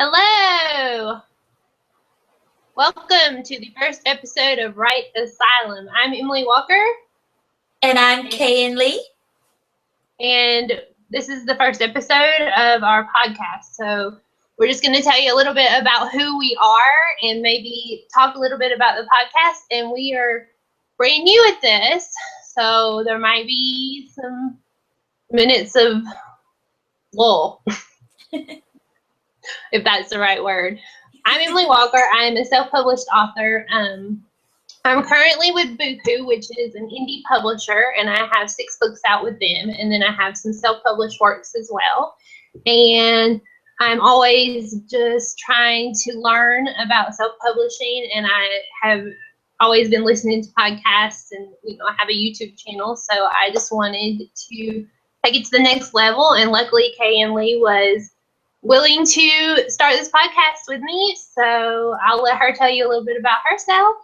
Hello! Welcome to the first episode of Write Asylum. I'm Emily Walker. And I'm Kayan Lee. And this is the first episode of our podcast. So we're just going to tell you a little bit about who we are and maybe talk a little bit about the podcast. And we are brand new at this, so there might be some minutes of lull. If that's the right word. I'm Emily Walker. I'm a self-published author. I'm currently with Buku, which is an indie publisher, and I have 6 books out with them, and then I have some self-published works as well. And I'm always just trying to learn about self-publishing, and I have always been listening to podcasts, and I have a YouTube channel, so I just wanted to take it to the next level, and luckily Kay and Lee was willing to start this podcast with me, so I'll let her tell you a little bit about herself.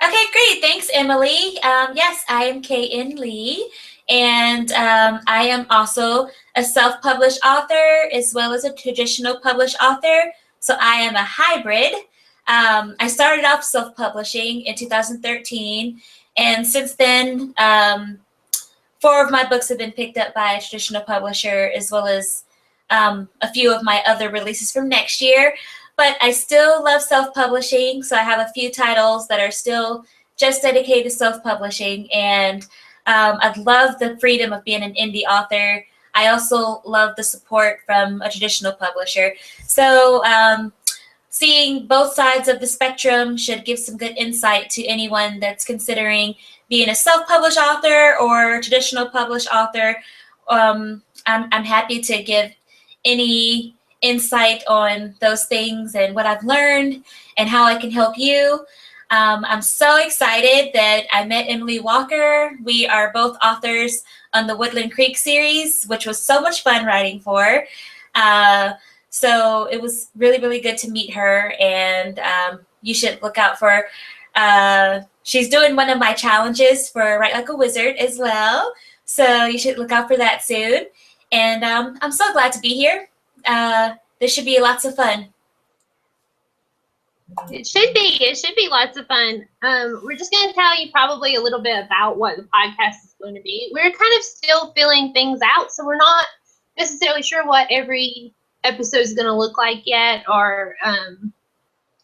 Okay, great. Thanks, Emily. Yes, I am Kayan Lee, and I am also a self-published author as well as a traditional published author, so I am a hybrid. I started off self-publishing in 2013, and since then, 4 of my books have been picked up by a traditional publisher as well as a few of my other releases from next year, but I still love self-publishing, so I have a few titles that are still just dedicated to self-publishing, and I love the freedom of being an indie author. I also love the support from a traditional publisher, so seeing both sides of the spectrum should give some good insight to anyone that's considering being a self-published author or a traditional published author. I'm happy to give any insight on those things and what I've learned and how I can help you. I'm so excited that I met Emily Walker. We are both authors on the Woodland Creek series, which was so much fun writing for. So it was really, really good to meet her, and you should look out for she's doing one of my challenges for Write Like a Wizard as well. So you should look out for that soon. And I'm so glad to be here. This should be lots of fun. It should be. It should be lots of fun. We're just going to tell you probably a little bit about what the podcast is going to be. We're kind of still filling things out, so we're not necessarily sure what every episode is going to look like yet, or,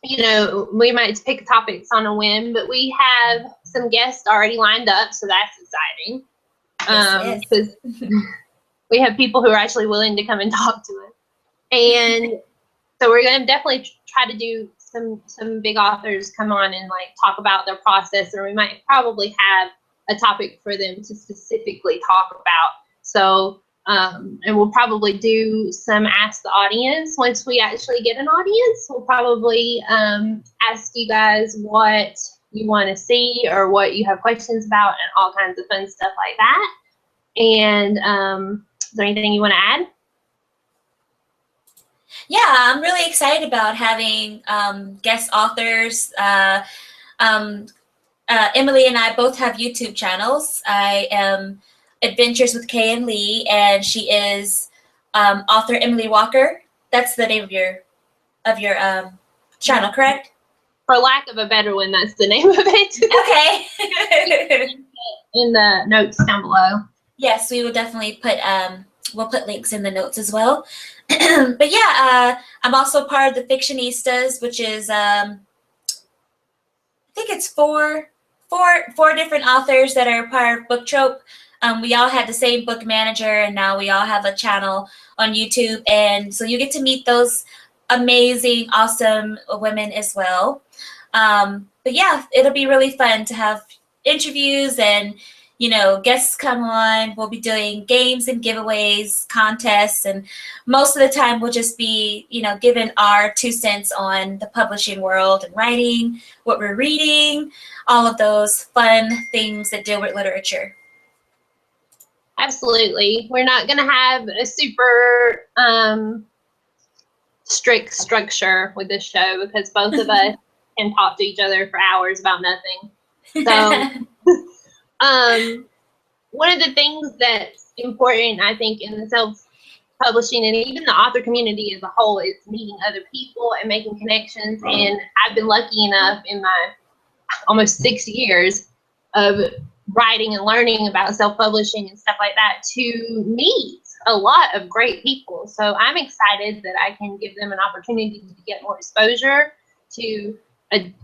we might pick topics on a whim, but we have some guests already lined up, so that's exciting. Because we have people who are actually willing to come and talk to us. And so we're going to definitely try to do some big authors come on and talk about their process, or we might probably have a topic for them to specifically talk about. So, and we'll probably do some Ask the Audience. Once we actually get an audience, we'll probably ask you guys what you want to see or what you have questions about and all kinds of fun stuff like that. And is there anything you want to add? Yeah, I'm really excited about having guest authors. Emily and I both have YouTube channels. I am Adventures with Kayan Lee, and she is author Emily Walker. That's the name of your channel, correct? For lack of a better one, that's the name of it. Okay. In the notes down below. Yes, we will definitely put we'll put links in the notes as well. But yeah, I'm also part of the Fictionistas, which is I think it's four different authors that are part of Book Trope. We all had the same book manager, and now we all have a channel on YouTube, and so you get to meet those amazing, awesome women as well. But yeah, it'll be really fun to have interviews and guests come on. We'll be doing games and giveaways, contests, and most of the time we'll just be, giving our 2 cents on the publishing world and writing, what we're reading, all of those fun things that deal with literature. Absolutely. We're not going to have a super strict structure with this show because both of us can talk to each other for hours about nothing. So one of the things that's important, I think, in the publishing and even the author community as a whole is meeting other people and making connections. And I've been lucky enough in my almost 6 years of writing and learning about self-publishing and stuff like that to meet a lot of great people. So I'm excited that I can give them an opportunity to get more exposure to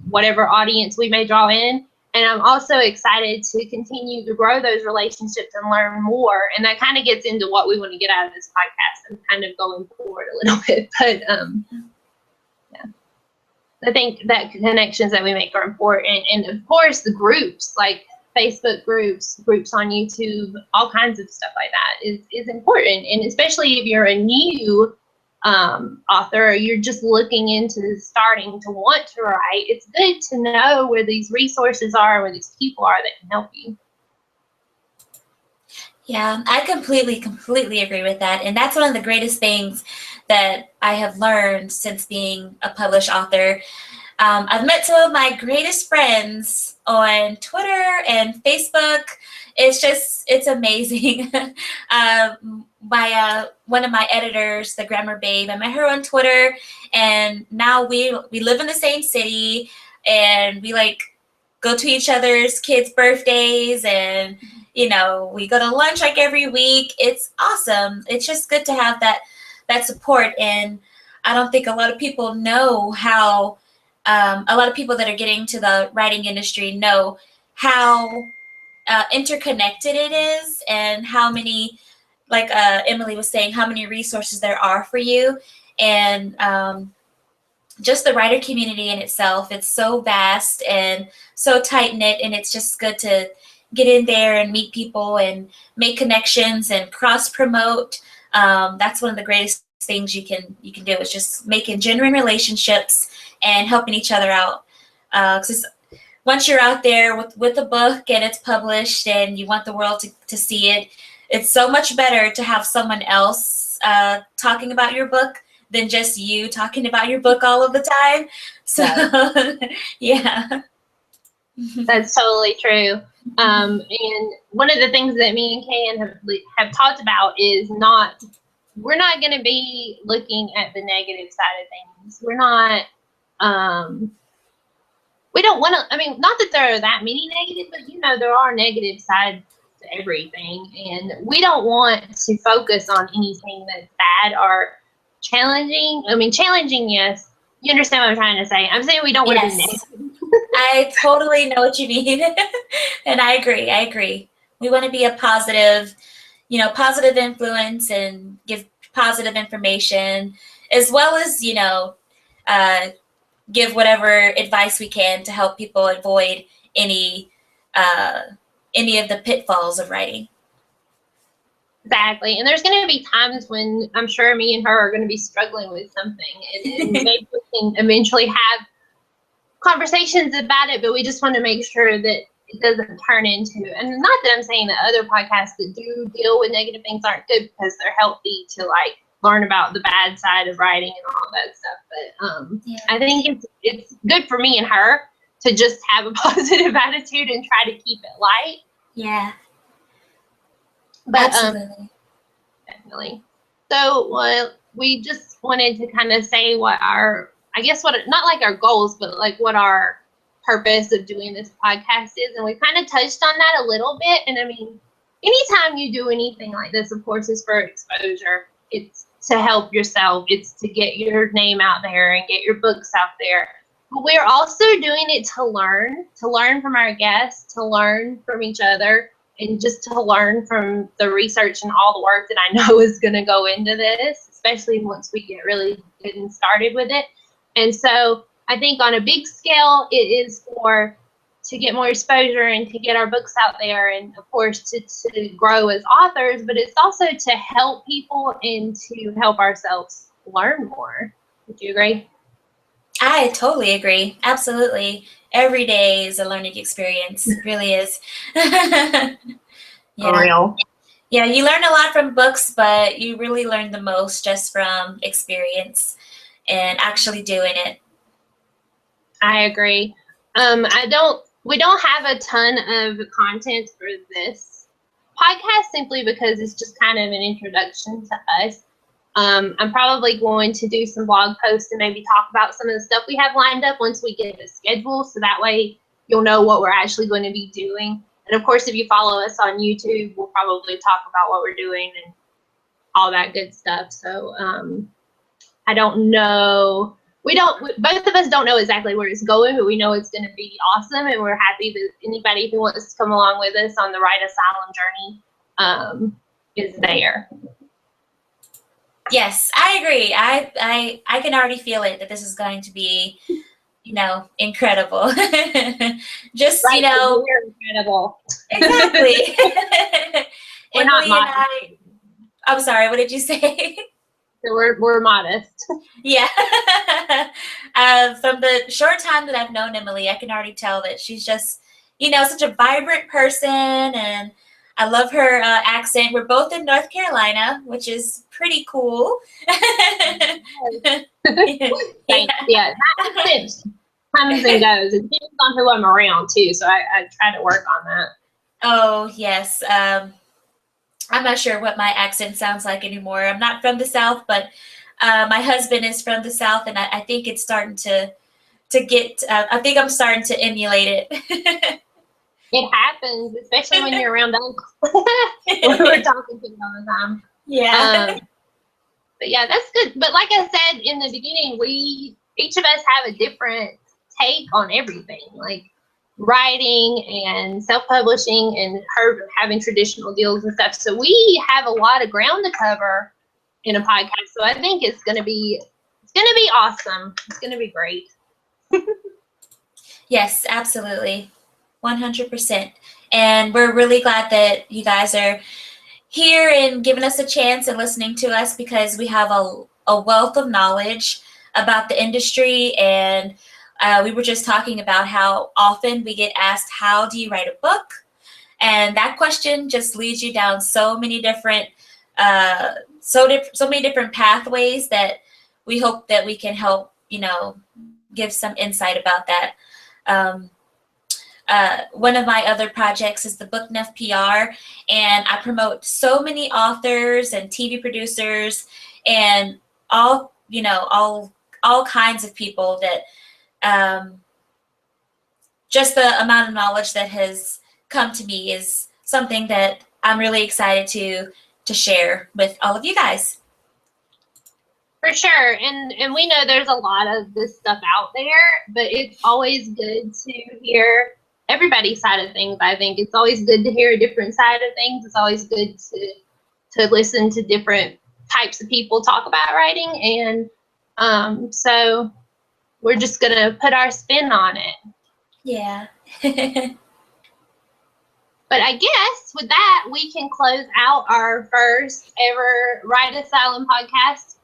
whatever audience we may draw in. And I'm also excited to continue to grow those relationships and learn more. And that kind of gets into what we want to get out of this podcast. I'm kind of going forward a little bit, but yeah. I think that connections that we make are important. And of course, the groups, like Facebook groups on YouTube, all kinds of stuff like that is important. And especially if you're a new author, or you're just looking into starting to want to write, it's good to know where these resources are, where these people are that can help you. Yeah, I completely agree with that. And that's one of the greatest things that I have learned since being a published author. I've met some of my greatest friends on Twitter and Facebook. It's amazing. One of my editors, the Grammar Babe, I met her on Twitter, and now we live in the same city, and we like go to each other's kids' birthdays, and we go to lunch like every week. It's awesome. It's just good to have that support, and I don't think a lot of people know how. A lot of people that are getting to the writing industry know how interconnected it is, and how many, like Emily was saying, how many resources there are for you. And just the writer community in itself, it's so vast and so tight-knit, and it's just good to get in there and meet people and make connections and cross-promote. That's one of the greatest things you can do, is just making genuine relationships and helping each other out. Because once you're out there with a book and it's published and you want the world to see it, it's so much better to have someone else talking about your book than just you talking about your book all of the time. So, yeah. That's totally true. And one of the things that me and Kayan have talked about is we're not going to be looking at the negative side of things. We're not, we don't want to, not that there are that many negative, but there are negative sides to everything. And we don't want to focus on anything that's bad or challenging. Challenging, yes. You understand what I'm trying to say. I'm saying we don't want to be negative. I totally know what you mean. And I agree. We want to be a positive, positive influence and give positive information, as well as, give whatever advice we can to help people avoid any of the pitfalls of writing. Exactly. And there's going to be times when I'm sure me and her are going to be struggling with something, and maybe we can eventually have conversations about it, but we just want to make sure that it doesn't turn into, and not that I'm saying that other podcasts that do deal with negative things aren't good, because they're healthy to learn about the bad side of writing and all that stuff. But I think it's good for me and her to just have a positive attitude and try to keep it light. Yeah. But absolutely. Definitely. So we just wanted to kind of say what not like our goals, but like what our purpose of doing this podcast is. And we kind of touched on that a little bit. And anytime you do anything like this, of course, is for exposure. It's to help yourself. It's to get your name out there and get your books out there. But we're also doing it to learn from our guests, to learn from each other, and just to learn from the research and all the work that I know is going to go into this, especially once we get really getting started with it. And so I think on a big scale, it is to get more exposure and to get our books out there, and of course to grow as authors, but it's also to help people and to help ourselves learn more. Would you agree? I totally agree. Absolutely. Every day is a learning experience. It really is. For real. Yeah, you learn a lot from books, but you really learn the most just from experience and actually doing it. I agree. We don't have a ton of content for this podcast simply because it's just kind of an introduction to us. I'm probably going to do some blog posts and maybe talk about some of the stuff we have lined up once we get the schedule, so that way you'll know what we're actually going to be doing. And of course, if you follow us on YouTube, we'll probably talk about what we're doing and all that good stuff. So I don't know. Both of us don't know exactly where it's going, but we know it's going to be awesome, and we're happy that anybody who wants to come along with us on the Right Asylum journey is there. Yes, I agree. I can already feel it, that this is going to be, incredible. Just, right, we're incredible. Exactly. We're not modest. I'm sorry, what did you say? So we're modest. Yeah. From the short time that I've known Emily, I can already tell that she's just, such a vibrant person, and I love her accent. We're both in North Carolina, which is pretty cool. Yeah, that accent comes and goes. It depends on who I'm around too, so I try to work on that. Oh yes. I'm not sure what my accent sounds like anymore. I'm not from the South, but my husband is from the South, and I think it's starting to get. I think I'm starting to emulate it. It happens, especially when you're around us. We're talking to them all the time. Yeah. But yeah, that's good. But like I said in the beginning, each of us have a different take on everything, like writing and self-publishing and her having traditional deals and stuff. So we have a lot of ground to cover in a podcast. So I think it's gonna be awesome. It's gonna be great. Yes, absolutely. 100%. And we're really glad that you guys are here and giving us a chance and listening to us, because we have a wealth of knowledge about the industry. And we were just talking about how often we get asked, how do you write a book? And that question just leads you down so many different many different pathways that we hope that we can help, give some insight about that. One of my other projects is the Book Nuff PR, and I promote so many authors and TV producers and all kinds of people that just the amount of knowledge that has come to me is something that I'm really excited to share with all of you guys. For sure. And we know there's a lot of this stuff out there, but it's always good to hear everybody's side of things. I think it's always good to hear a different side of things. It's always good to listen to different types of people talk about writing. And so we're just going to put our spin on it. Yeah. But I guess with that, we can close out our first ever Right Asylum podcast.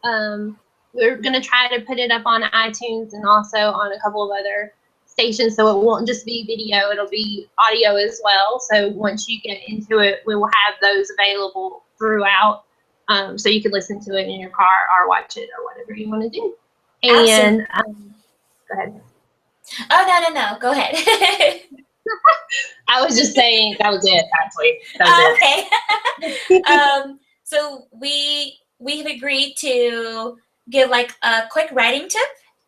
We're going to try to put it up on iTunes and also on a couple of other stations, so it won't just be video, it'll be audio as well. So once you get into it, we will have those available throughout, so you can listen to it in your car or watch it or whatever you want to do. And go ahead. Oh, no, go ahead. I was just saying that was it, actually. That was okay. So we have agreed to give like a quick writing tip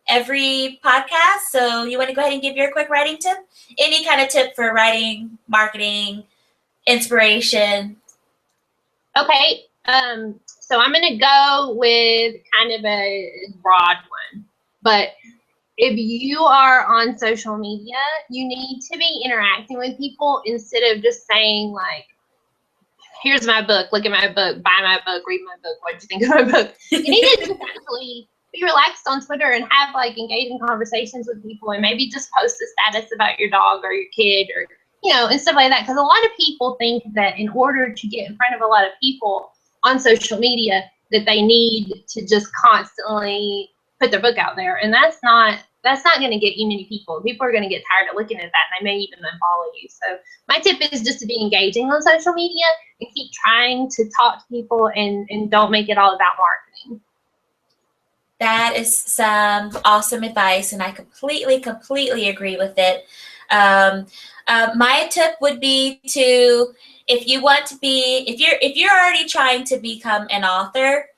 every podcast. So you want to go ahead and give your quick writing tip? Any kind of tip for writing, marketing, inspiration? Okay. So I'm going to go with kind of a broad one. But if you are on social media, you need to be interacting with people instead of just saying like, here's my book, look at my book, buy my book, read my book, what do you think of my book? You need to just actually be relaxed on Twitter and have like engaging conversations with people, and maybe just post a status about your dog or your kid or, and stuff like that. Because a lot of people think that in order to get in front of a lot of people on social media, that they need to just constantly put their book out there. And that's not going to get you many people. People are going to get tired of looking at that, and they may even unfollow you. So my tip is just to be engaging on social media and keep trying to talk to people, and don't make it all about marketing. That is some awesome advice, and I completely agree with it. My tip would be to, if you're already trying to become an author,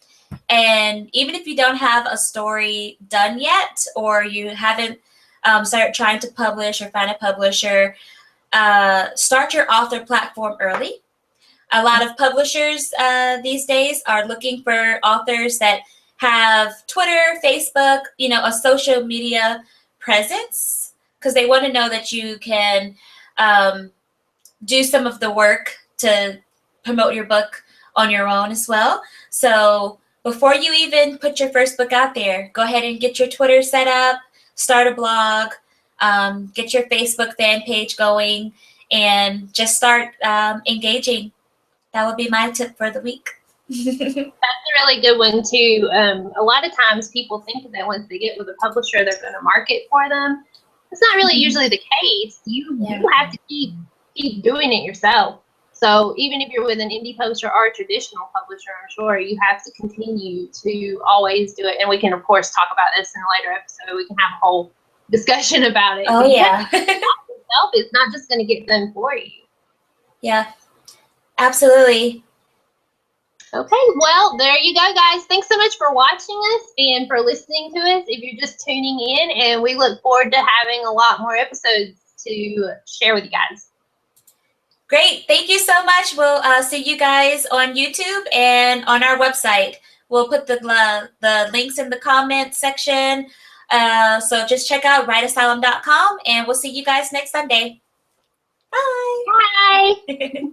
And even if you don't have a story done yet, or you haven't started trying to publish or find a publisher, start your author platform early. A lot of publishers these days are looking for authors that have Twitter, Facebook, a social media presence, because they want to know that you can do some of the work to promote your book on your own as well. So before you even put your first book out there, go ahead and get your Twitter set up, start a blog, get your Facebook fan page going, and just start engaging. That would be my tip for the week. That's a really good one too. A lot of times people think that once they get with a publisher, they're going to market for them. It's not really usually the case. You have to keep doing it yourself. So even if you're with an indie publisher or a traditional publisher, I'm sure you have to continue to always do it. And we can, of course, talk about this in a later episode. We can have a whole discussion about it. Oh, yeah. Itself is not just going to get done for you. Yeah, absolutely. Okay, well, there you go, guys. Thanks so much for watching us and for listening to us if you're just tuning in. And we look forward to having a lot more episodes to share with you guys. Great. Thank you so much. We'll see you guys on YouTube and on our website. We'll put the links in the comment section. So just check out writeasylum.com, and we'll see you guys next Sunday. Bye. Bye.